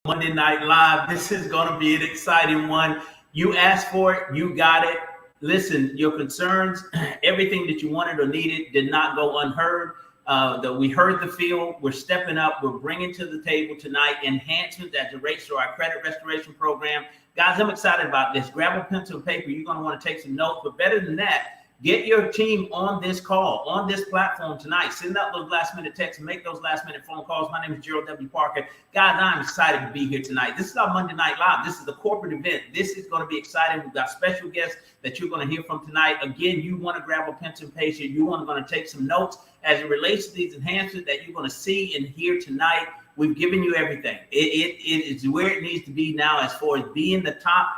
Monday Night Live. This is going to be an exciting one. You asked for it, you got it. Listen, your concerns, everything that you wanted or needed did not go unheard. That we heard the field. We're stepping up. We're bringing to the table tonight enhancements that relates to our credit restoration program. Guys, I'm excited about this. Grab a pencil and paper. You're going to want to take some notes. But better than that, get your team on this call, on this platform tonight. Send out those last-minute texts and make those last-minute phone calls. My name is Gerald W. Parker. Guys, I'm excited to be here tonight. This is our Monday Night Live. This is a corporate event. This is going to be exciting. We've got special guests that you're going to hear from tonight. Again, you want to grab a pencil and paper. You want to take some notes as it relates to these enhancements that you're going to see and hear tonight. We've given you everything. It is where it needs to be now as far as being the top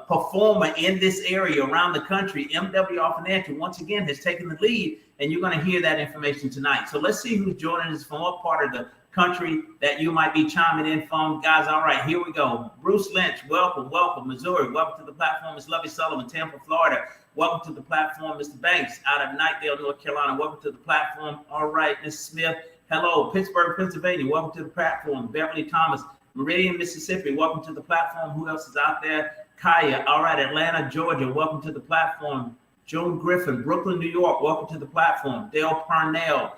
performer in this area around the country. MWR Financial, once again, has taken the lead, and you're going to hear that information tonight. So let's see who's joining us from what part of the country that you might be chiming in from. Guys, all right, here we go. Bruce Lynch, welcome. Missouri, welcome to the platform. Miss Lovey Sullivan, Tampa, Florida. Welcome to the platform. Mr. Banks, out of Knightdale, North Carolina. Welcome to the platform. All right, Ms. Smith, hello. Pittsburgh, Pennsylvania. Welcome to the platform. Beverly Thomas, Meridian, Mississippi. Welcome to the platform. Who else is out there? Kaya. All right, Atlanta, Georgia. Welcome to the platform. Joan Griffin, Brooklyn, New York. Welcome to the platform. Dale Parnell,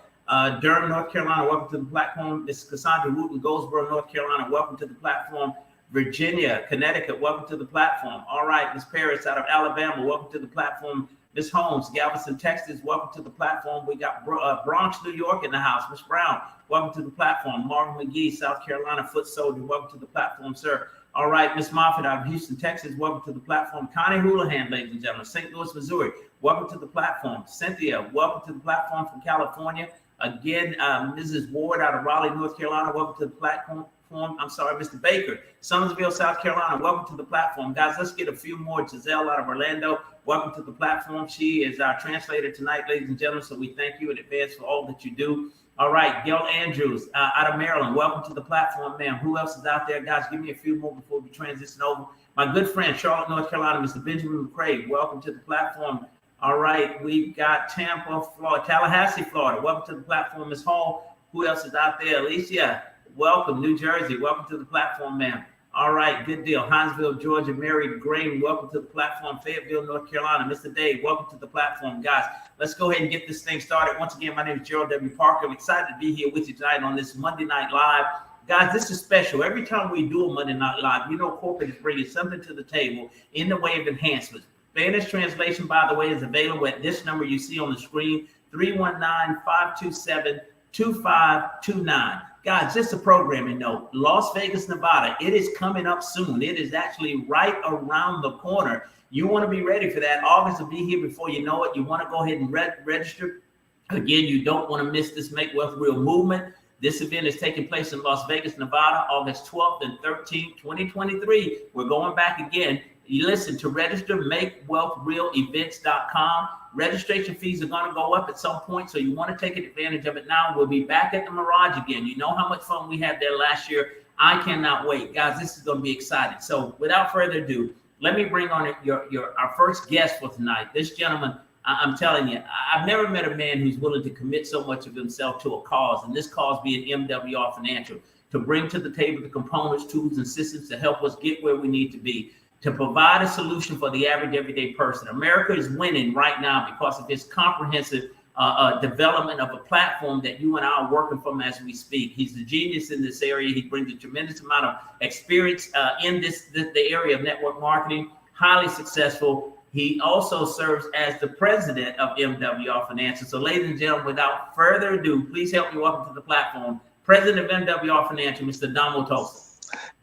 Durham, North Carolina. Welcome to the platform. Miss Cassandra Wooten, Goldsboro, North Carolina. Welcome to the platform. Virginia, Connecticut. Welcome to the platform. All right, Miss Paris, out of Alabama. Welcome to the platform. Miss Holmes, Galveston, Texas. Welcome to the platform. We got Bronx, New York in the house. Miss Brown, welcome to the platform. Marvin McGee, South Carolina, foot soldier. Welcome to the platform, sir. All right, Miss Moffitt out of Houston, Texas. Welcome to the platform. Connie Houlihan, ladies and gentlemen, St. Louis, Missouri. Welcome to the platform. Cynthia, welcome to the platform from California. Again, Mrs. Ward out of Raleigh, North Carolina. Welcome to the platform. I'm sorry, Mr. Baker, Summersville, South Carolina. Welcome to the platform. Guys, let's get a few more. Giselle out of Orlando. Welcome to the platform. She is our translator tonight, ladies and gentlemen. So we thank you in advance for all that you do. All right, Gail Andrews out of Maryland. Welcome to the platform, ma'am. Who else is out there? Guys, give me a few more before we transition over. My good friend, Charlotte, North Carolina, Mr. Benjamin McCrae. Welcome to the platform. All right, we've got Tampa, Florida, Tallahassee, Florida. Welcome to the platform, Ms. Hall. Who else is out there? Alicia, welcome. New Jersey, welcome to the platform, ma'am. All right, good deal. Hinesville, Georgia. Mary Green, welcome to the platform. Fayetteville, North Carolina. Mr. Dave, welcome to the platform. Guys, let's go ahead and get this thing started. Once again, my name is Gerald W. Parker. I'm excited to be here with you tonight on this Monday Night Live. Guys, this is special. Every time we do a Monday Night Live, you know corporate is bringing something to the table in the way of enhancements. Spanish translation, by the way, is available at this number you see on the screen, 319-527-2529. Guys, just a programming note. Las Vegas, Nevada, it is coming up soon. It is actually right around the corner. You want to be ready for that. August will be here before you know it. You want to go ahead and register. Again, you don't want to miss this Make Wealth Real movement. This event is taking place in Las Vegas, Nevada, August 12th and 13th, 2023. We're going back again. You listen, to register, makewealthrealevents.com. Registration fees are going to go up at some point, so you want to take advantage of it now. We'll be back at the Mirage again. You know how much fun we had there last year. I cannot wait. Guys, this is going to be exciting. So without further ado, let me bring on our first guest for tonight. This gentleman, I'm telling you, I've never met a man who's willing to commit so much of himself to a cause, and this cause being MWR Financial, to bring to the table the components, tools, and systems to help us get where we need to be, to provide a solution for the average everyday person. America is winning right now because of this comprehensive development of a platform that you and I are working from as we speak. He's a genius in this area. He brings a tremendous amount of experience in the area of network marketing, highly successful. He also serves as the president of MWR Financial. So ladies and gentlemen, without further ado, please help me welcome to the platform, President of MWR Financial, Mr. Damo Tosa.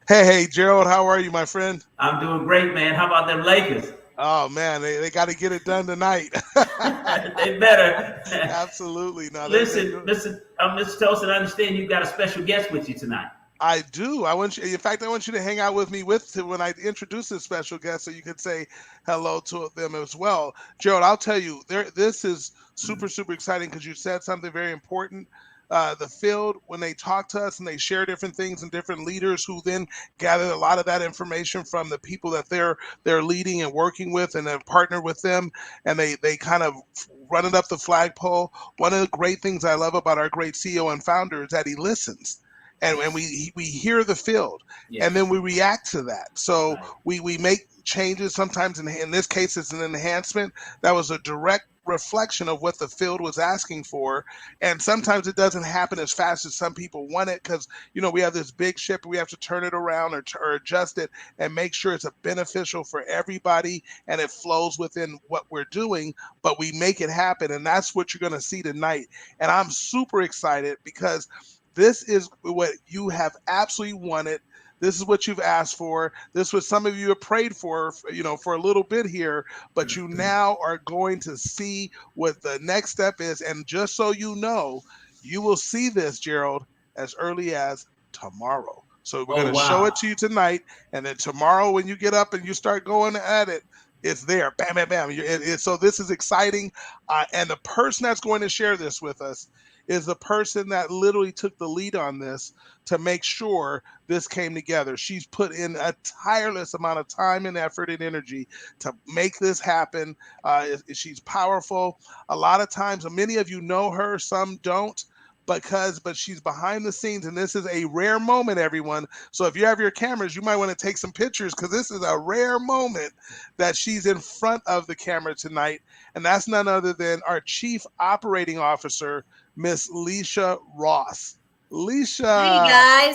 Hey, Gerald, how are you, my friend? I'm doing great, man. How about them Lakers? Oh, man, they got to get it done tonight. They better. Absolutely. No, listen, Mr. Tosa, I understand you've got a special guest with you tonight. I do. I want you to hang out with me when I introduce this special guest, so you could say hello to them as well. Gerald, I'll tell you, this is super, super exciting because you said something very important. The field, when they talk to us and they share different things, and different leaders who then gather a lot of that information from the people that they're leading and working with, and then partner with them, and they kind of run it up the flagpole. One of the great things I love about our great CEO and founder is that he listens. And we hear the field. and then we react to that. So Right. we make changes. Sometimes in this case, it's an enhancement that was a direct reflection of what the field was asking for. And sometimes it doesn't happen as fast as some people want it because, we have this big ship, we have to turn it around or adjust it and make sure it's a beneficial for everybody and it flows within what we're doing, but we make it happen. And that's what you're going to see tonight. And I'm super excited because this is what you have absolutely wanted. This is what you've asked for. This is what some of you have prayed for, for a little bit here, but you now are going to see what the next step is. And just so you know, you will see this, Gerald, as early as tomorrow. So we're Oh, going to show wow. it to you tonight. And then tomorrow, when you get up and you start going at it, it's there. Bam, bam, bam. So this is exciting. And the person that's going to share this with us is the person that literally took the lead on this to make sure this came together. She's put in a tireless amount of time and effort and energy to make this happen. She's powerful. A lot of times, many of you know her, some don't. But she's behind the scenes, and this is a rare moment, everyone. So if you have your cameras, you might want to take some pictures because this is a rare moment that she's in front of the camera tonight. And that's none other than our Chief Operating Officer, Miss Leisha Ross. Leisha,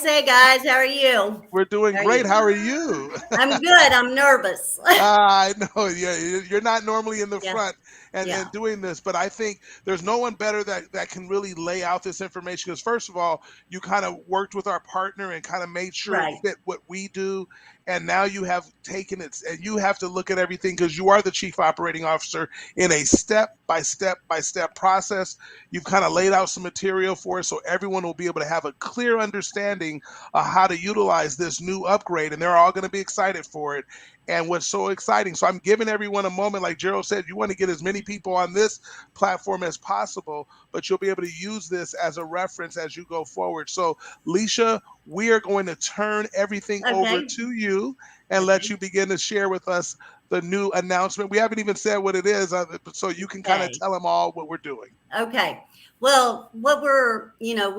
Hey guys, how are you? we're doing How are great. you? How are you? I'm good. I'm nervous. I know you're not normally in the Yeah, front and yeah, doing this, but I think there's no one better that can really lay out this information because first of all, you kind of worked with our partner and kind of made sure it right. fit what we do. And now you have taken it and you have to look at everything because you are the chief operating officer in a step-by-step process. You've kind of laid out some material for us so everyone will be able to have a clear understanding of how to utilize this new upgrade. And they're all going to be excited for it. And what's so exciting, so I'm giving everyone a moment, like Gerald said, you want to get as many people on this platform as possible, but you'll be able to use this as a reference as you go forward. So, Leisha, we are going to turn everything over Okay, to you and let okay, you begin to share with us the new announcement. We haven't even said what it is, so you can kind of okay, tell them all what we're doing. okay. Well, what we're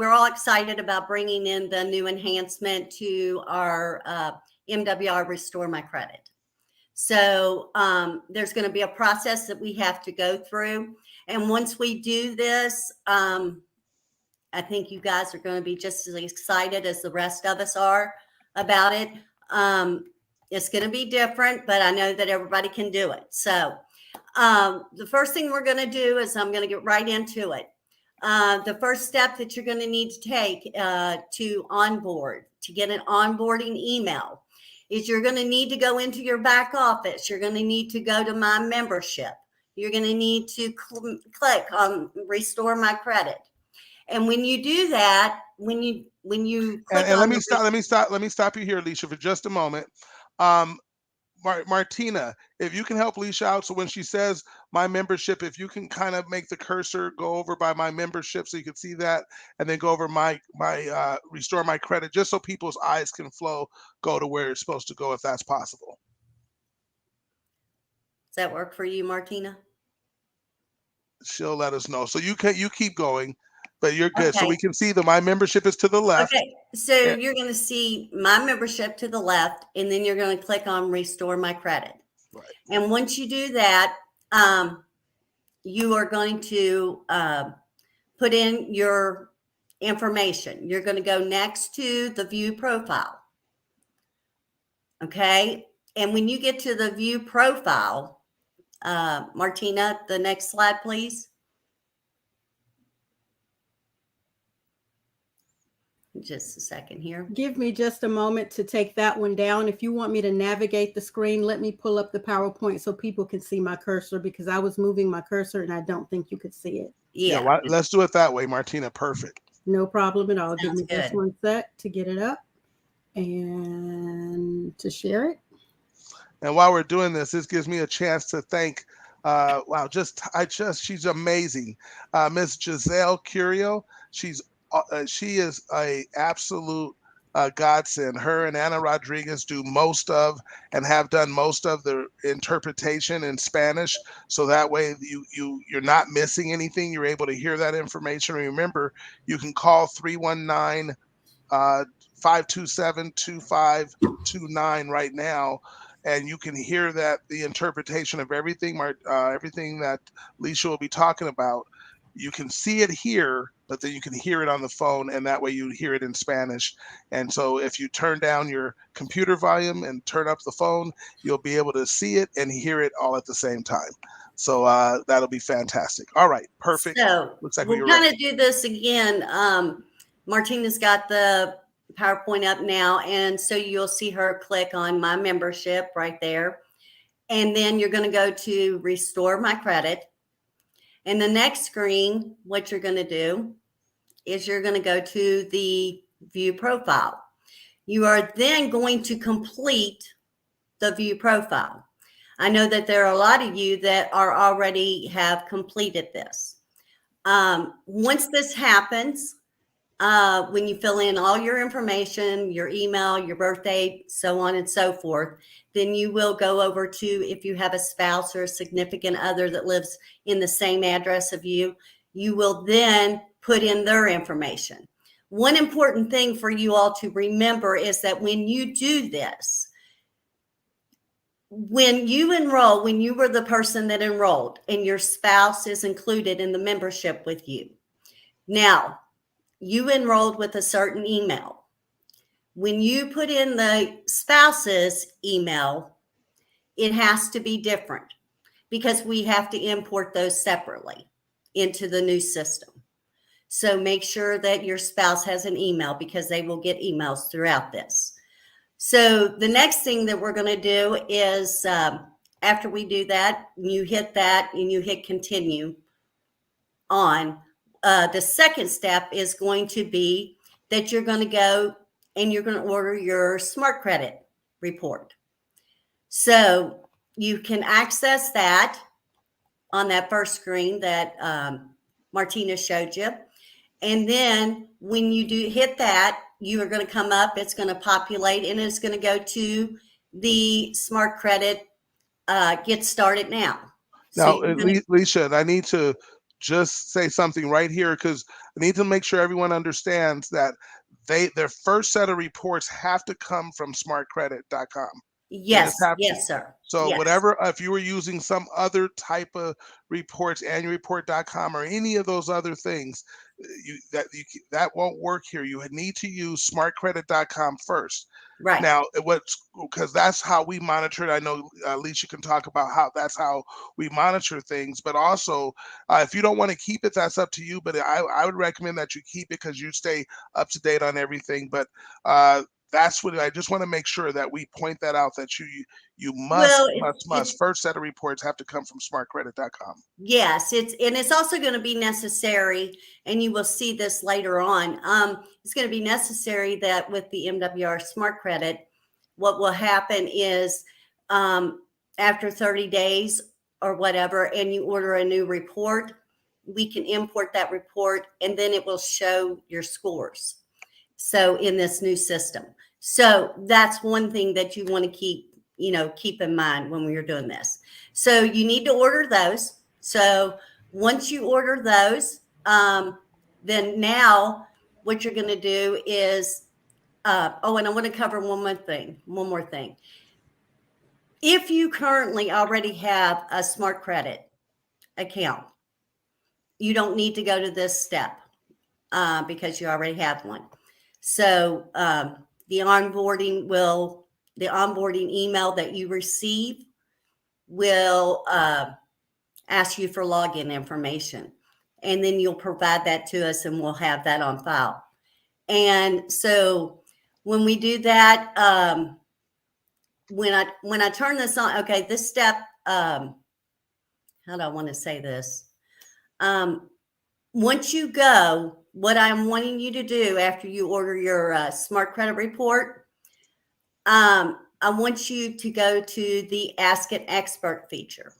all excited about bringing in the new enhancement to our MWR Restore My Credit. So there's going to be a process that we have to go through. And once we do this, I think you guys are going to be just as excited as the rest of us are about it. It's going to be different, but I know that everybody can do it. So the first thing we're going to do is I'm going to get right into it. The first step that you're going to need to take to onboard, to get an onboarding email, is you're going to need to go into your back office. You're going to need to go to My Membership. You're going to need to click on Restore My Credit. And when you do that, when you click And on let me stop you here, Alicia, for just a moment. Um, Martina, if you can help Leisha out, so when she says My Membership, if you can kind of make the cursor go over by My Membership so you can see that, and then go over my Restore My Credit, just so people's eyes can flow, go to where it's supposed to go, if that's possible. Does that work for you, Martina? She'll let us know. So you keep going, but you're good. So Okay. we can see the My Membership is to the left. Okay. So you're going to see My Membership to the left, and then you're going to click on Restore My Credit. Right. And once you do that, you are going to put in your information. You're going to go next to the View Profile. Okay. And when you get to the View Profile, Martina, the next slide, please. Just a second here. Give me just a moment to take that one down. If you want me to navigate the screen, let me pull up the PowerPoint so people can see my cursor, because I was moving my cursor and I don't think you could see it. Yeah. Let's do it that way, Martina. Perfect. No problem at all. Sounds Give me good. just 1 sec to get it up and to share it. And while we're doing this, this gives me a chance to thank, she's amazing. Miss Giselle Curio, she is a absolute godsend. Her and Anna Rodriguez do most of and have done most of the interpretation in Spanish. So that way you're not missing anything. You're able to hear that information. Remember, you can call 319 527-2529 right now. And you can hear that the interpretation of everything that Leisha will be talking about. You can see it here, but then you can hear it on the phone, and that way you hear it in Spanish. And so if you turn down your computer volume and turn up the phone, you'll be able to see it and hear it all at the same time. So that'll be fantastic. All right, perfect. So Looks like we'll we're kind ready. of do this again. Martina's got the PowerPoint up now, and so you'll see her click on my membership right there. And then you're going to go to restore my credit. And the next screen, what you're going to do is you're going to go to the view profile. You are then going to complete the view profile. I know that there are a lot of you that are already have completed this. Once this happens, when you fill in all your information, your email, your birthday, so on and so forth, then you will go over to, if you have a spouse or a significant other that lives in the same address of you, you will then put in their information. One important thing for you all to remember is that when you do this, when you enroll, when you were the person that enrolled and your spouse is included in the membership with you, now you enrolled with a certain email. When you put in the spouse's email, it has to be different because we have to import those separately into the new system. So make sure that your spouse has an email because they will get emails throughout this. So the next thing that we're going to do is after we do that, you hit that and you hit continue on. The second step is going to be that you're going to go and you're going to order your smart credit report. So you can access that on that first screen that Martina showed you. And then when you do hit that, you are going to come up, it's going to populate, and it's going to go to the smart credit get started now. Now, So Leisha, I need to just say something right here because I need to make sure everyone understands that their first set of reports have to come from smartcredit.com. yes, yes, sir. So yes. whatever, if you were using some other type of reports, annualreport.com or any of those other things, that won't work here. You need to use smartcredit.com first. Right. Now, because that's how we monitor it. I know Alicia can talk about how that's how we monitor things, but also if you don't want to keep it, that's up to you. But I would recommend that you keep it because you stay up to date on everything. But that's what I just want to make sure that we point that out, that you must first set of reports have to come from smartcredit.com. Yes, it's also going to be necessary, and you will see this later on. It's going to be necessary that with the MWR Smart Credit, what will happen is after 30 days or whatever, and you order a new report, we can import that report, and then it will show your scores. So in this new system. So that's one thing that you want to keep in mind when we're doing this. So you need to order those. So once you order those, then now what you're going to do is, and I want to cover one more thing. If you currently already have a smart credit account, you don't need to go to this step because you already have one. So the onboarding email that you receive will ask you for login information, and then you'll provide that to us and we'll have that on file. And so when we do that, when I turn this on, okay, this step, how do I want to say this? Once you go, what I'm wanting you to do after you order your smart credit report, I want you to go to the Ask an Expert feature.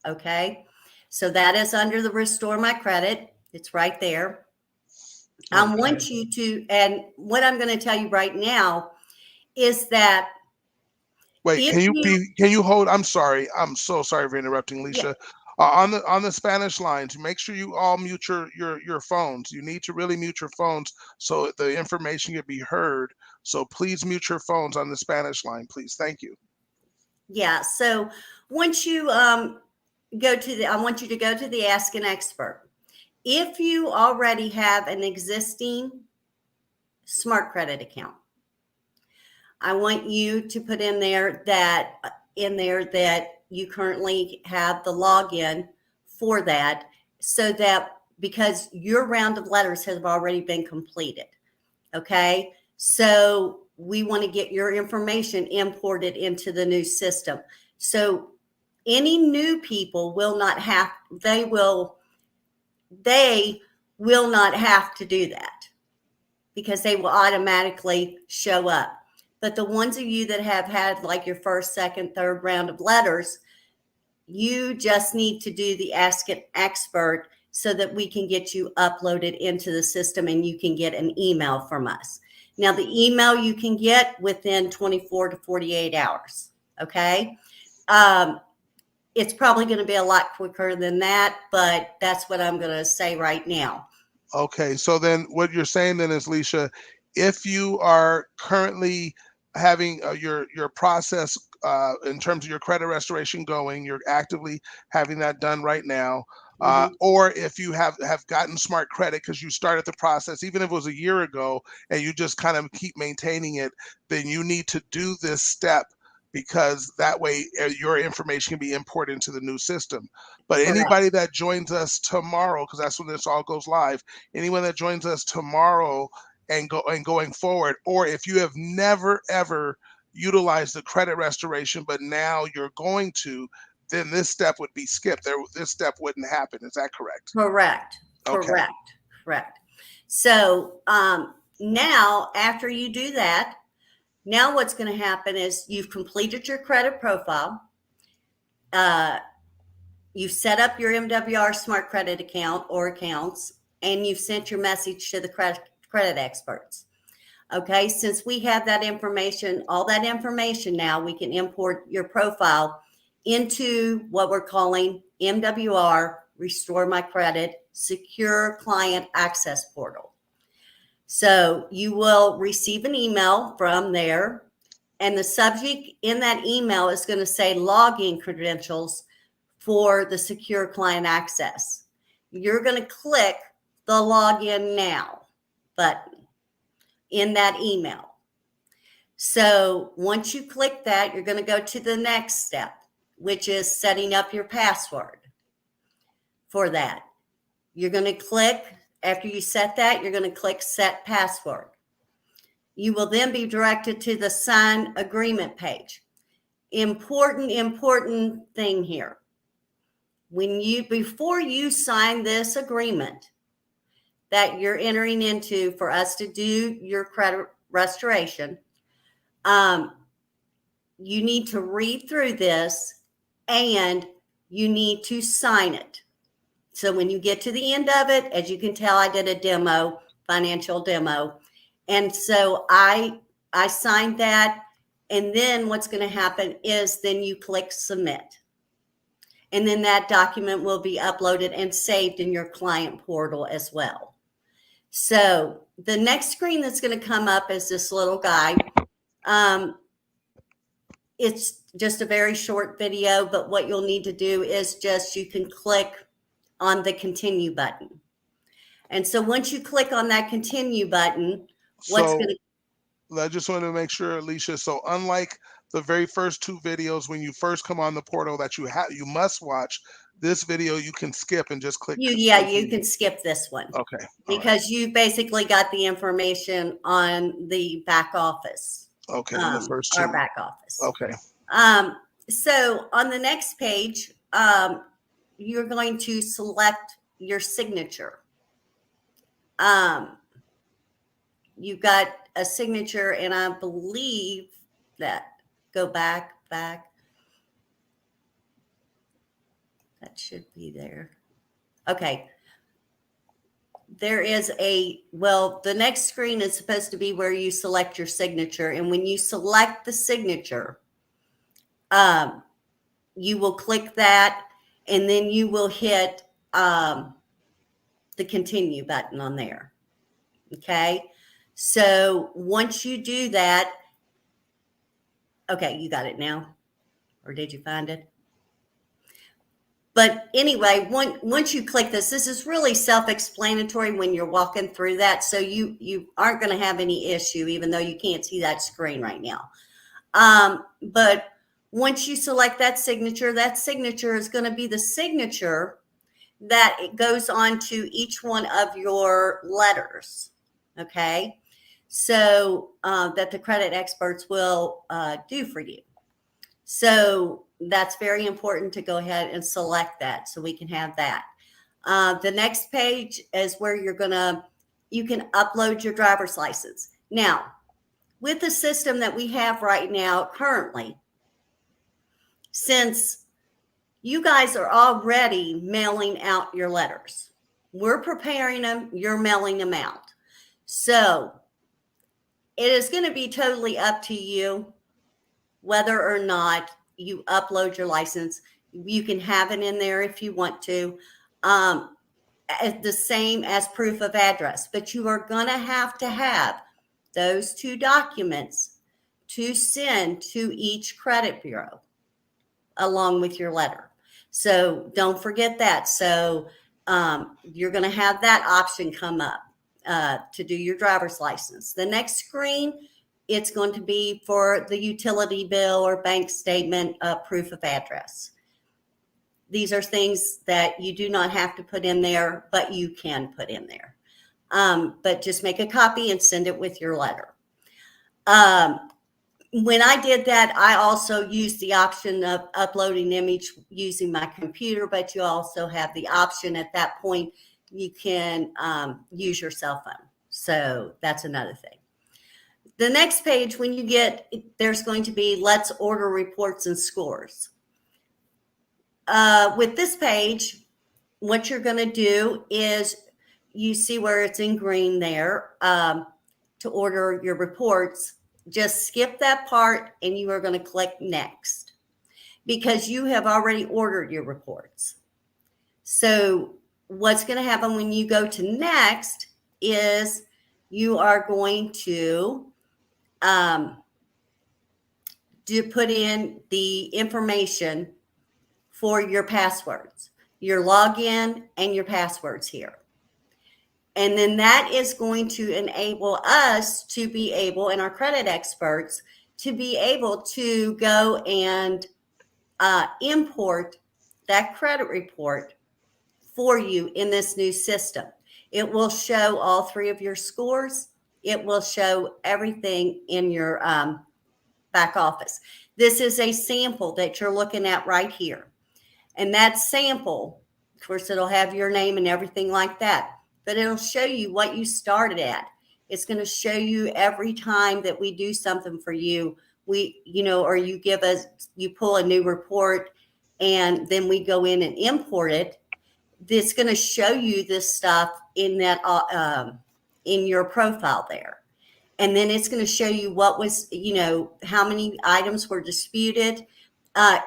Okay, so that is under the Restore My Credit. It's right there. Okay. I want you to, and what I'm going to tell you right now is that. Wait, can you hold? I'm sorry. I'm so sorry for interrupting, Leisha. Yeah. On the Spanish lines, make sure you all mute your phones. You need to really mute your phones so the information can be heard. So please mute your phones on the Spanish line, please. Thank you. Yeah. So once you go to the, I want you to go to the Ask an Expert. If you already have an existing Smart Credit account, I want you to put in there that you currently have the login for that, so that because your round of letters has already been completed. Okay. So we want to get your information imported into the new system. So any new people will not have, they will not have to do that because they will automatically show up. But the ones of you that have had like your first, second, third round of letters, you just need to do the Ask an Expert so that we can get you uploaded into the system and you can get an email from us. Now, the email you can get within 24 to 48 hours. Okay. It's probably going to be a lot quicker than that, but that's what I'm going to say right now. Okay, so then what you're saying then is, Leisha, if you are currently having your process in terms of your credit restoration going, you're actively having that done right now, or if you have gotten Smart Credit because you started the process, even if it was a year ago, and you just kind of keep maintaining it, then you need to do this step because that way your information can be imported into the new system. But Correct. anybody that joins us tomorrow, because that's when this all goes live, anyone that joins us tomorrow and going forward, or if you have never ever utilized the credit restoration, but now you're going to, then this step would be skipped. This step wouldn't happen. Is that correct? Correct. Okay. Correct. So now after you do that, now what's going to happen is you've completed your credit profile. You've set up your MWR Smart Credit account or accounts, and you've sent your message to the credit experts. Okay, since we have that information, all that information now, we can import your profile into what we're calling MWR Restore My Credit Secure Client Access Portal. So you will receive an email from there, and the subject in that email is going to say login credentials for the Secure Client Access. You're going to click the Login Now button in that email. So once you click that, you're going to go to the next step, which is setting up your password for that. You're going to click, after you set that, you're going to click Set Password. You will then be directed to the Sign Agreement page. Important thing here. Before you sign this agreement that you're entering into for us to do your credit restoration, you need to read through this and you need to sign it. So when you get to the end of it, as you can tell, I did a demo, financial demo. And so I signed that. And then what's going to happen is then you click submit. And then that document will be uploaded and saved in your client portal as well. So the next screen that's going to come up is this little guy. It's just a very short video, but what you'll need to do is you can click on the continue button. And so once you click on that continue button, I just want to make sure, Alicia, so unlike the very first two videos when you first come on the portal that you must watch, this video you can skip and just click. You can skip this one. Okay. Because you basically got the information on the back office. Okay, the first two. Our back office. Okay. So on the next page, you're going to select your signature. You've got a signature, and I believe that go back. That should be there. Okay. There is the next screen is supposed to be where you select your signature. And when you select the signature, you will click that. and then you will hit the continue button on there. Okay. So once you do that, okay, you got it now, or did you find it? But anyway, once you click this is really self-explanatory when you're walking through that. So you aren't going to have any issue, even though you can't see that screen right now. But once you select that signature is going to be the signature that it goes on to each one of your letters. Okay. So that the credit experts will do for you. So that's very important to go ahead and select that so we can have that. The next page is where you can upload your driver's license. Now, with the system that we have right now currently, since you guys are already mailing out your letters, we're preparing them, you're mailing them out. So it is going to be totally up to you whether or not you upload your license. You can have it in there if you want to, the same as proof of address, but you are going to have those two documents to send to each credit bureau along with your letter. So don't forget that. So you're going to have that option come up to do your driver's license. The next screen, it's going to be for the utility bill or bank statement proof of address. These are things that you do not have to put in there, but you can put in there. But just make a copy and send it with your letter. When I did that, I also used the option of uploading image using my computer, but you also have the option at that point, you can use your cell phone. So that's another thing. The next page, when you get, there's going to be let's order reports and scores. With this page, what you're going to do is you see where it's in green there to order your reports. Just skip that part and you are going to click next because you have already ordered your reports. So what's going to happen when you go to next is you are going to put in the information for your passwords, your login and your passwords here. And then that is going to enable us to be able, and our credit experts, to be able to go and import that credit report for you in this new system. It will show all three of your scores. It will show everything in your back office. This is a sample that you're looking at right here. And that sample, of course, it'll have your name and everything like that, but it'll show you what you started at. It's going to show you every time that we do something for you, or you pull a new report and then we go in and import it. It's going to show you this stuff in that, in your profile there. And then it's going to show you what was, how many items were disputed,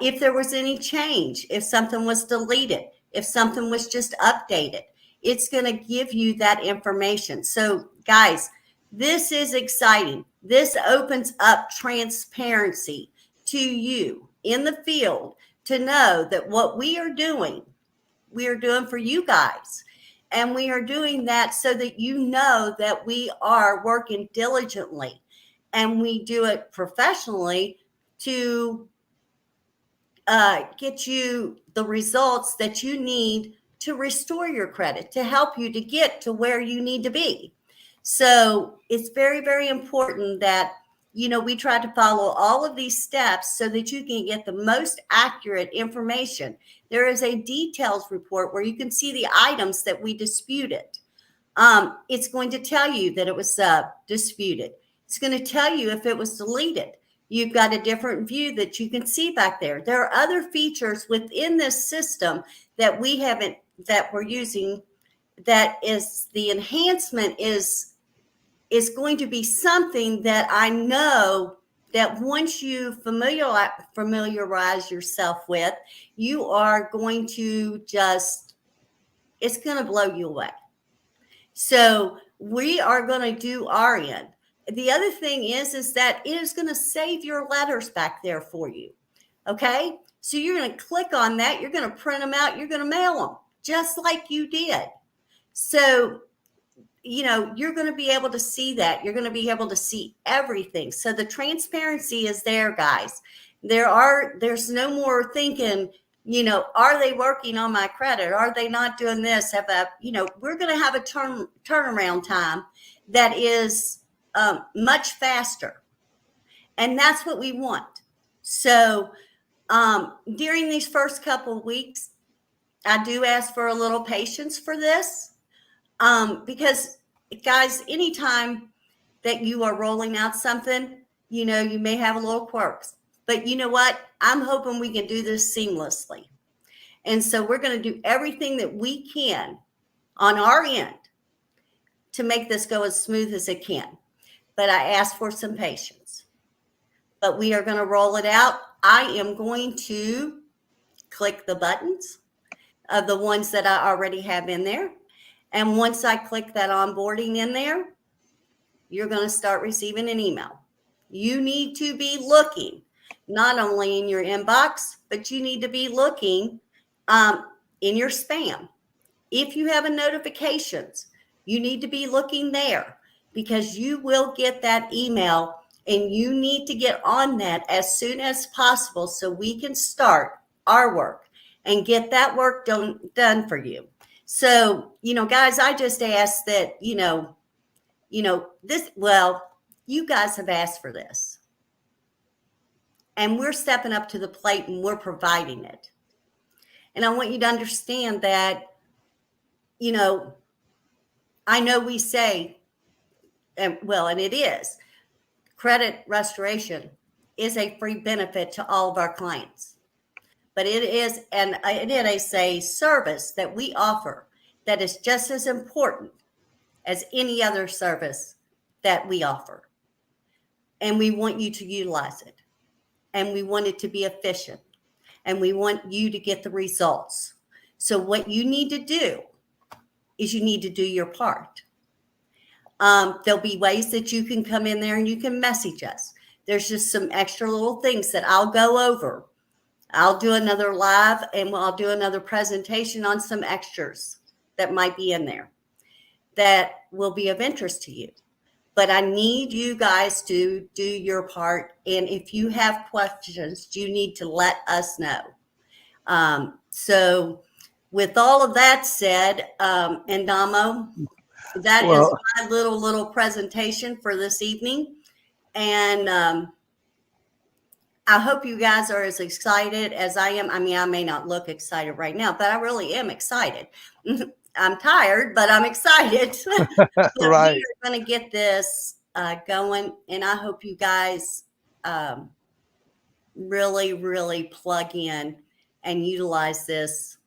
if there was any change, if something was deleted, if something was just updated. It's going to give you that information. So guys, this is exciting. This opens up transparency to you in the field to know that what we are doing for you guys. And we are doing that so that you know that we are working diligently and we do it professionally to get you the results that you need to restore your credit, to help you to get to where you need to be. So it's very, very important that, we try to follow all of these steps so that you can get the most accurate information. There is a details report where you can see the items that we disputed. It's going to tell you that it was disputed. It's going to tell you if it was deleted. You've got a different view that you can see back there. There are other features within this system that we're using, that is the enhancement is going to be something that I know that once you familiarize yourself with, you are going to just, it's going to blow you away. So we are going to do our end. The other thing is that it is going to save your letters back there for you. Okay. So you're going to click on that. You're going to print them out. You're going to mail them just like you did. So, you know, you're going to be able to see that. You're going to be able to see everything. So the transparency is there, guys. There's no more thinking, you know, are they working on my credit? Are they not doing this? We're going to have a turnaround time that is much faster. And that's what we want. So during these first couple of weeks, I do ask for a little patience for this. Because guys, anytime that you are rolling out something, you know, you may have a little quirks, but you know what? I'm hoping we can do this seamlessly. And so we're going to do everything that we can on our end to make this go as smooth as it can. But I ask for some patience, but we are going to roll it out. I am going to click the buttons of the ones that I already have in there. And once I click that onboarding in there, you're going to start receiving an email. You need to be looking not only in your inbox, but you need to be looking in your spam. If you have a notifications, you need to be looking there because you will get that email and you need to get on that as soon as possible so we can start our work and get that work done for you. So, you know, guys, I just ask that, you guys have asked for this. And we're stepping up to the plate and we're providing it. And I want you to understand that, you know, I know we say, and it is, credit restoration is a free benefit to all of our clients. But it is a service that we offer that is just as important as any other service that we offer. And we want you to utilize it. And we want it to be efficient. And we want you to get the results. So what you need to do is you need to do your part. There'll be ways that you can come in there and you can message us. There's just some extra little things that I'll go over. I'll do another live and I'll do another presentation on some extras that might be in there that will be of interest to you. But I need you guys to do your part. And if you have questions, you need to let us know. So with all of that said, and Damo, that is my little presentation for this evening. And I hope you guys are as excited as I am. I mean, I may not look excited right now, but I really am excited. I'm tired, but I'm excited. But Right. we are going to get this going, and I hope you guys really, really plug in and utilize this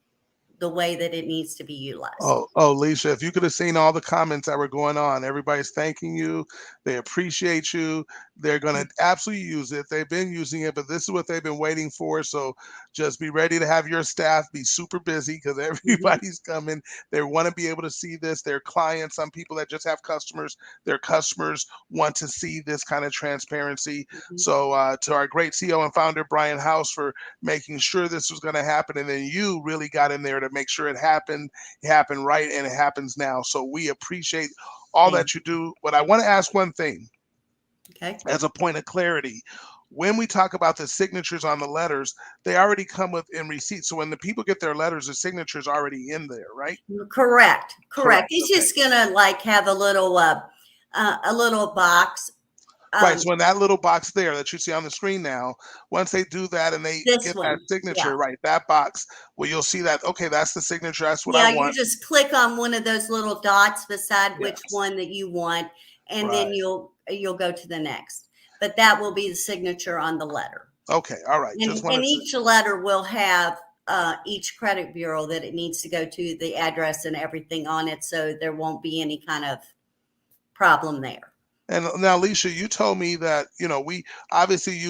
the way that it needs to be utilized. Oh, Leisha, if you could have seen all the comments that were going on, everybody's thanking you. They appreciate you. They're going to absolutely use it. They've been using it, but this is what they've been waiting for. So just be ready to have your staff be super busy because everybody's coming. They want to be able to see this. Their clients, some people that just have customers, their customers want to see this kind of transparency. So to our great CEO and founder, Brian House, for making sure this was going to happen. And then you really got in there to make sure it happened right, and it happens now. So we appreciate all that you do. But I want to ask one thing, okay, as a point of clarity. When we talk about the signatures on the letters, they already come in receipts. So when the people get their letters, the signature's already in there, right? Correct. It's just gonna like have a little box. Right. So in that little box there that you see on the screen now, once they do that and they get that signature, right, that box, well, you'll see that, okay, that's the signature. That's what I want. You just click on one of those little dots beside which one that you want, and then you'll go to the next. But that will be the signature on the letter. Okay. All right. And each letter will have each credit bureau that it needs to go to, the address and everything on it. So there won't be any kind of problem there. And now, Alicia, you told me that, we obviously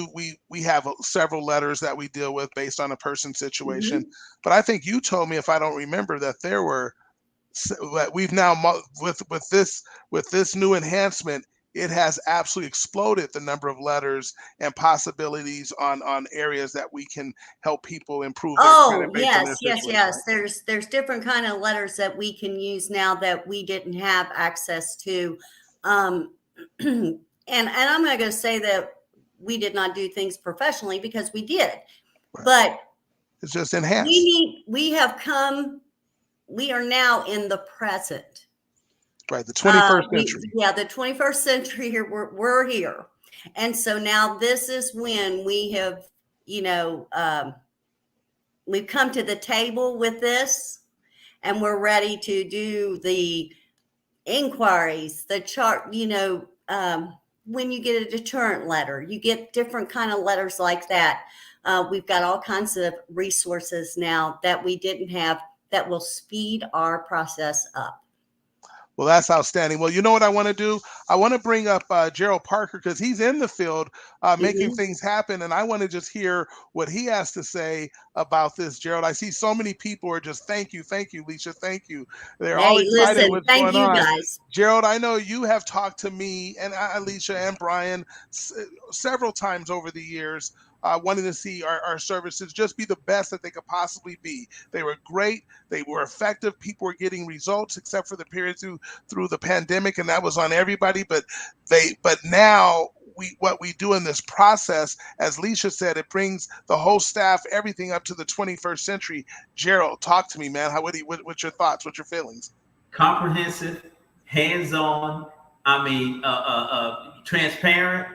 we have several letters that we deal with based on a person's situation, Mhm. but I think you told me, if I don't remember, that there were that we've now with this new enhancement, it has absolutely exploded the number of letters and possibilities on areas that we can help people improve their credit Oh, based on their yes, yes, situation, yes. right? There's different kind of letters that we can use now that we didn't have access to. Um, and I'm not going to say that we did not do things professionally, because we did, Right. but It's just enhanced. we are now in the present. Right, the 21st century. Yeah, the 21st century here, we're here. And so now this is when we have, we've come to the table with this, and we're ready to do the inquiries, the chart, when you get a deterrent letter, you get different kind of letters like that. We've got all kinds of resources now that we didn't have that will speed our process up. Well, that's outstanding. Well, you know what I want to do? I want to bring up Gerald Parker, because he's in the field making Mhm. things happen, and I want to just hear what he has to say about this. Gerald, I see so many people are just, thank you, Leisha, thank you. They're all Hey, excited listen, what's thank going you on. guys. Gerald, I know you have talked to me and Alicia and Brian several times over the years, wanting to see our services just be the best that they could possibly be. They were great. They were effective. People were getting results, except for the period through the pandemic, and that was on everybody. But now what we do in this process, as Leisha said, it brings the whole staff, everything up to the 21st century. Gerald, talk to me, man. What's your thoughts? What's your feelings? Comprehensive, hands-on. I mean, transparent.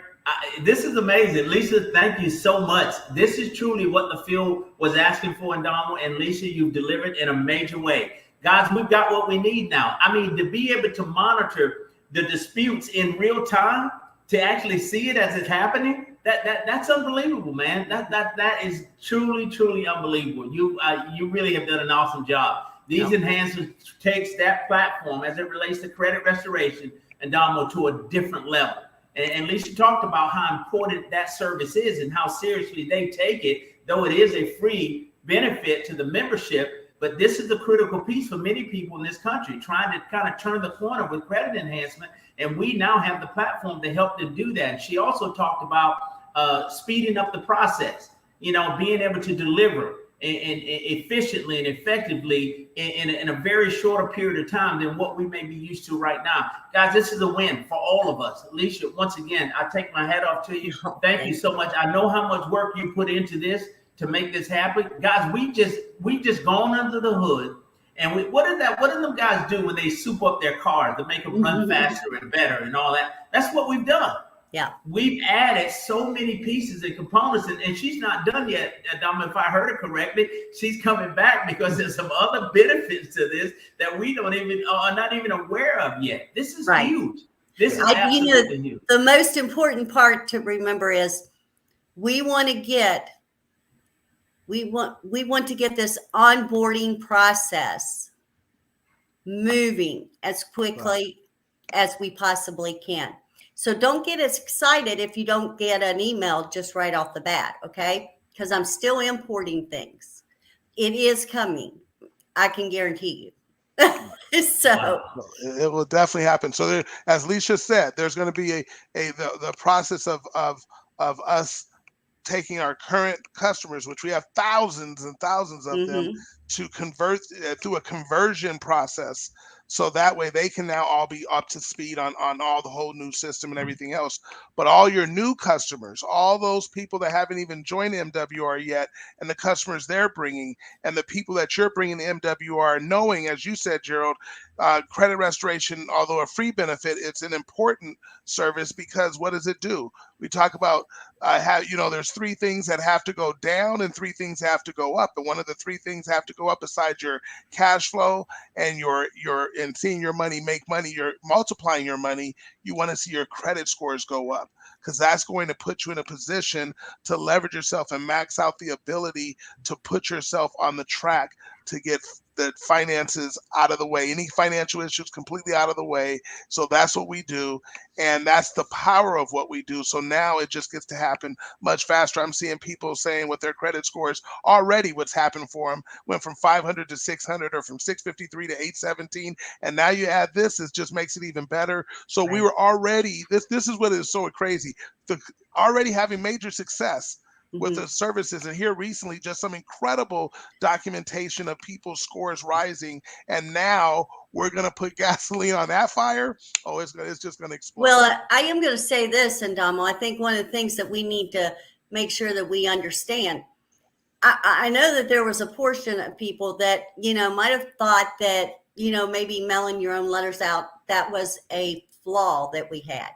This is amazing, Lisa. Thank you so much. This is truly what the field was asking for, in Donald and Lisa. You've delivered in a major way, guys. We've got what we need now. I mean, to be able to monitor the disputes in real time, to actually see it as it's happening. That's unbelievable, man. That is truly unbelievable. You really have done an awesome job. These enhancements takes that platform as it relates to credit restoration and Damo to a different level. And Lisa talked about how important that service is and how seriously they take it, though it is a free benefit to the membership. But this is a critical piece for many people in this country, trying to kind of turn the corner with credit enhancement. And we now have the platform to help them do that. And she also talked about speeding up the process, being able to deliver and efficiently and effectively in a very shorter period of time than what we may be used to right now. Guys, this is a win for all of us. Alicia, once again, I take my hat off to you. Thank you so much. I know how much work you put into this to make this happen. Guys, we just gone under the hood. And what do them guys do when they soup up their cars to make them run faster and better and all that? That's what we've done. Yeah. We've added so many pieces and components, and she's not done yet. Dom, if I heard her correctly, she's coming back because there's some other benefits to this that we don't even are not even aware of yet. This is huge. This is absolutely huge. The most important part to remember is we want to get this onboarding process moving as quickly as we possibly can. So don't get as excited if you don't get an email just right off the bat, okay? Because I'm still importing things. It is coming. I can guarantee you. So it will definitely happen. So there, as Leisha said, there's going to be the process of us taking our current customers, which we have thousands and thousands of them, to convert through a conversion process. So that way they can now all be up to speed on all the whole new system and everything else. But all your new customers, all those people that haven't even joined MWR yet, and the customers they're bringing, and the people that you're bringing to MWR, knowing, as you said, Gerald, credit restoration, although a free benefit, it's an important service, because what does it do? We talk about there's three things that have to go down and three things have to go up. And one of the three things have to go up, besides your cash flow and your seeing your money make money, you're multiplying your money. You want to see your credit scores go up, because that's going to put you in a position to leverage yourself and max out the ability to put yourself on the track to get the finances out of the way, any financial issues completely out of the way. So that's what we do. And that's the power of what we do. So now it just gets to happen much faster. I'm seeing people saying with their credit scores already what's happened for them went from 500 to 600 or from 653 to 817. And now you add this, it just makes it even better. So we were already, this is what is so crazy. Already having major success with the services, and here recently just some incredible documentation of people's scores rising, and now we're going to put gasoline on that fire. Oh, it's just going to explode. Well, I am going to say this, Indamo, I think one of the things that we need to make sure that we understand, I know that there was a portion of people that, might have thought that, maybe mailing your own letters out, that was a flaw that we had.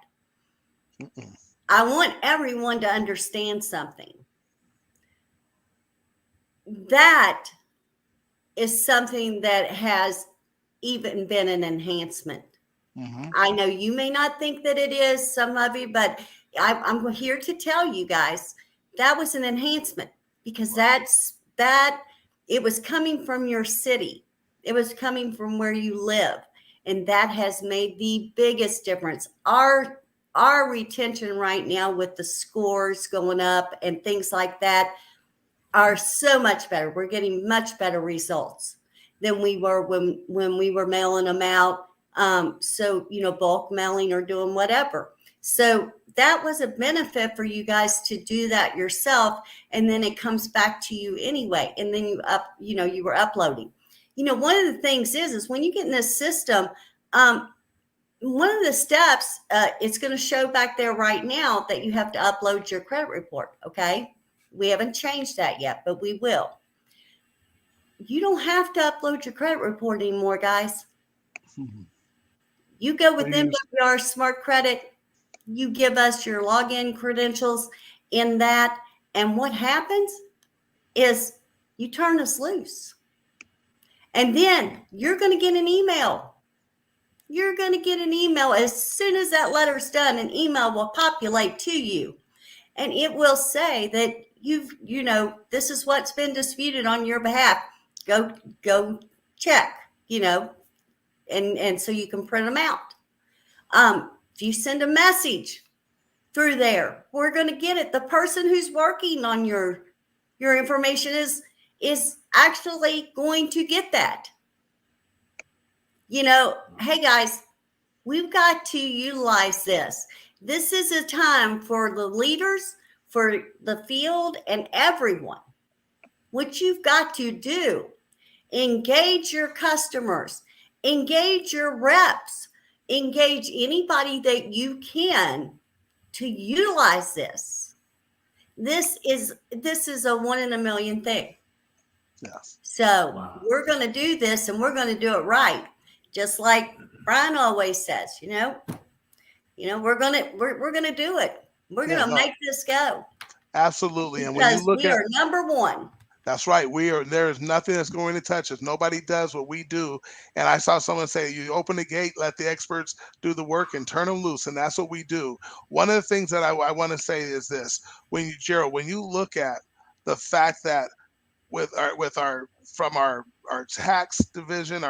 I want everyone to understand something. That is something that has even been an enhancement. I know you may not think that it is, some of you, but I'm here to tell you guys that was an enhancement, because it was coming from your city. It was coming from where you live. And that has made the biggest difference. Our retention right now with the scores going up and things like that are so much better. We're getting much better results than we were when we were mailing them out. So, bulk mailing or doing whatever. So that was a benefit for you guys to do that yourself. And then it comes back to you anyway. And then you were uploading. One of the things is when you get in this system, one of the steps, it's going to show back there right now that you have to upload your credit report. Okay. We haven't changed that yet, but we will. You don't have to upload your credit report anymore, guys. You go with MWR Smart Credit. You give us your login credentials in that. And what happens is you turn us loose. And then you're going to get an email. You're going to get an email. As soon as that letter's done, an email will populate to you. And it will say that this is what's been disputed on your behalf. Go check, and so you can print them out. If you send a message through there, we're going to get it. The person who's working on your information is actually going to get that. Hey guys, we've got to utilize this. This is a time for the leaders, for the field, and everyone. What you've got to do, engage your customers, engage your reps, engage anybody that you can to utilize this. This is a 1 in a million thing. Yes. So We're going to do this, and we're going to do it right. Just like Brian always says, we're going to do it. We're going to make this go. Absolutely. And because when you look we are number one. That's right. There is nothing that's going to touch us. Nobody does what we do. And I saw someone say, you open the gate, let the experts do the work and turn them loose. And that's what we do. One of the things that I want to say is this: Gerald, when you look at the fact that from our tax division,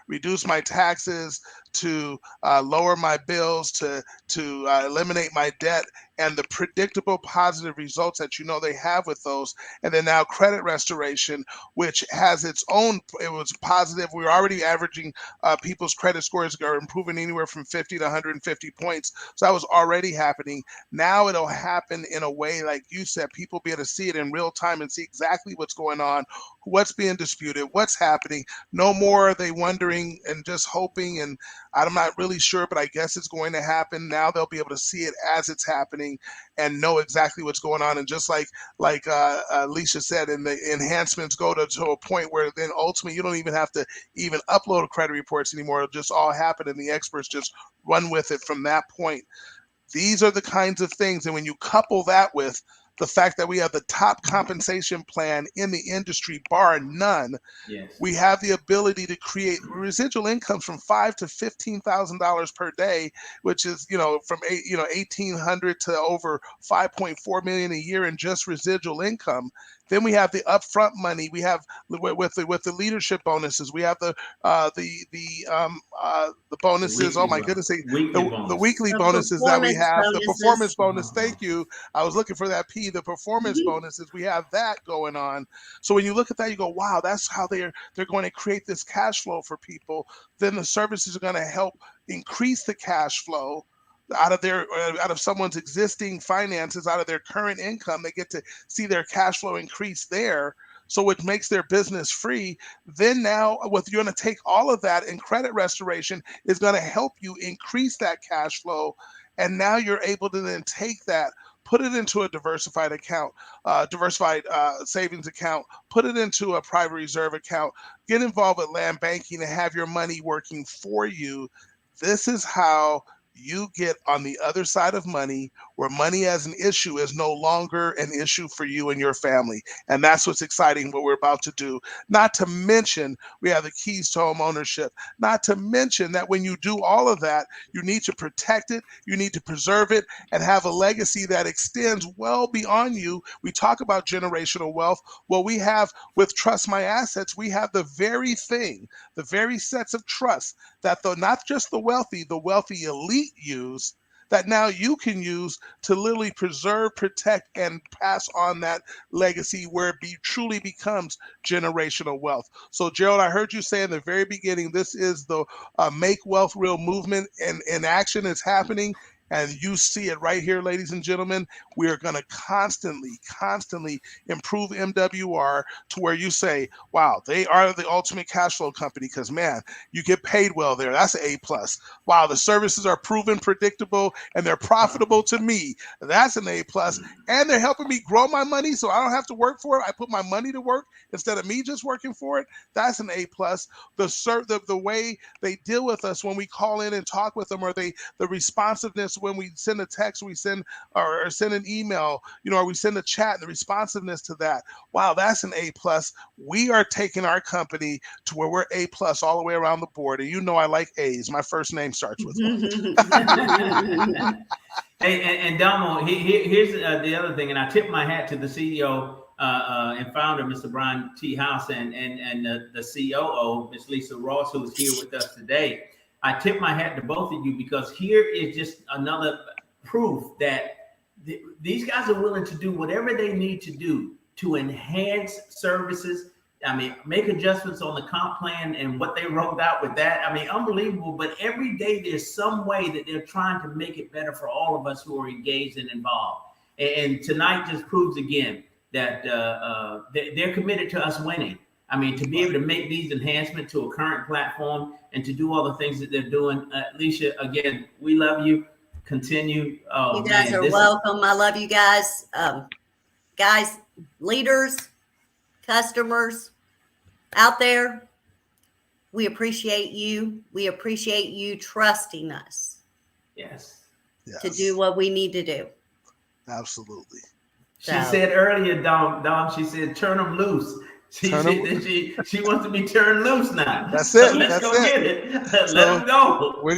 reduce my taxes, to lower my bills, to eliminate my debt, and the predictable positive results that they have with those, and then now credit restoration, which has its own, it was positive. We were already averaging people's credit scores are improving anywhere from 50 to 150 points. So that was already happening. Now it'll happen in a way, like you said, people be able to see it in real time and see exactly what's going on, what's being disputed, what's happening. No more are they wondering and just hoping, and I'm not really sure, but I guess it's going to happen. Now they'll be able to see it as it's happening and know exactly what's going on. And just like Alicia said, and the enhancements go to a point where then ultimately you don't even have to even upload credit reports anymore. It'll just all happen, and the experts just run with it from that point. These are the kinds of things. And when you couple that with the fact that we have the top compensation plan in the industry, bar none. Yes. We have the ability to create residual incomes from $5,000 to $15,000 per day, which is, from 1,800 to over 5.4 million a year in just residual income. Then we have the upfront money. We have with the leadership bonuses. We have the bonuses. Oh my goodness, the weekly The bonuses that we performance have. The performance bonuses. bonus. Thank you. I was looking for that P. The performance bonuses. We have that going on. So when you look at that, you go, wow, that's how they're going to create this cash flow for people. Then the services are going to help increase the cash flow out of someone's existing finances, out of their current income. They get to see their cash flow increase there. So it makes their business free. Then now you're going to take all of that, and credit restoration is going to help you increase that cash flow. And now you're able to then take that, put it into a diversified account, diversified savings account, put it into a private reserve account, get involved with land banking and have your money working for you. This is how you get on the other side of money, where money as an issue is no longer an issue for you and your family. And that's what's exciting, what we're about to do. Not to mention, we have the keys to home ownership. Not to mention that when you do all of that, you need to protect it, you need to preserve it, and have a legacy that extends well beyond you. We talk about generational wealth. Well, we have, with Trust My Assets, we have the very thing, the very sets of trust that not just the wealthy elite use, that now you can use to literally preserve, protect, and pass on that legacy where it truly becomes generational wealth. So, Gerald, I heard you say in the very beginning, this is the Make Wealth Real movement, and in action is happening. And you see it right here, ladies and gentlemen. We are going to constantly improve MWR to where you say, wow, they are the ultimate cash flow company, because, man, you get paid well there. That's an A+. Wow, the services are proven, predictable, and they're profitable to me. That's an A+. And they're helping me grow my money so I don't have to work for it. I put my money to work instead of me just working for it. That's an A+. The way they deal with us when we call in and talk with them, or the responsiveness when we send a text, we send or send an email, or we send a chat, and the responsiveness to that. Wow, that's an A+. We are taking our company to where we're A+ all the way around the board. And I like A's. My first name starts with one. Hey, and Domo, here's the other thing, and I tip my hat to the CEO and founder, Mr. Brian T. House, and the COO, Ms. Lisa Ross, who is here with us today. I tip my hat to both of you, because here is just another proof that these guys are willing to do whatever they need to do to enhance services. I mean, make adjustments on the comp plan and what they rolled out with that. I mean, unbelievable. But every day there's some way that they're trying to make it better for all of us who are engaged and involved. And tonight just proves again that they're committed to us winning. I mean, to be able to make these enhancements to a current platform and to do all the things that they're doing. Alicia, again, we love you. Continue. Oh, you guys are welcome. I love you guys. Guys, leaders, customers out there, we appreciate you. We appreciate you trusting us. Yes. To do what we need to do. Absolutely. She said earlier, Dom, she said, turn them loose. She wants to be turned loose now. That's it. So let's That's go it. get it. Let them go. We're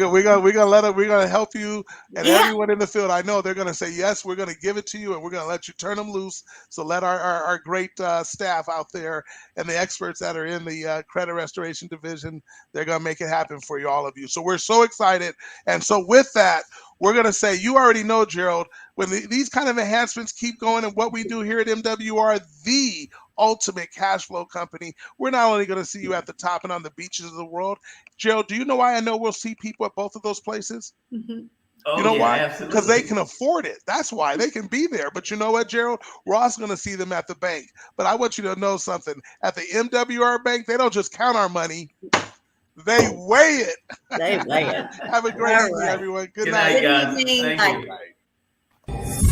gonna help you, and everyone in the field. I know they're gonna say yes. We're gonna give it to you, and we're gonna let you turn them loose. So let our great staff out there and the experts that are in the credit restoration division, they're gonna make it happen for you, all of you. So we're so excited, and so with that, we're gonna say, you already know, Gerald, when these kind of enhancements keep going, and what we do here at MWR, the ultimate cash flow company, we're not only going to see you at the top and on the beaches of the world. Gerald, do you know why I know we'll see people at both of those places? Mm-hmm. Oh, you know why? Absolutely. Because they can afford it. That's why they can be there. But you know what, Gerald? We're also going to see them at the bank. But I want you to know something. At the MWR bank, they don't just count our money. They weigh it. They weigh it. Have a great evening, everyone. Good night. Good night, guys. Good evening. Thank you. Bye.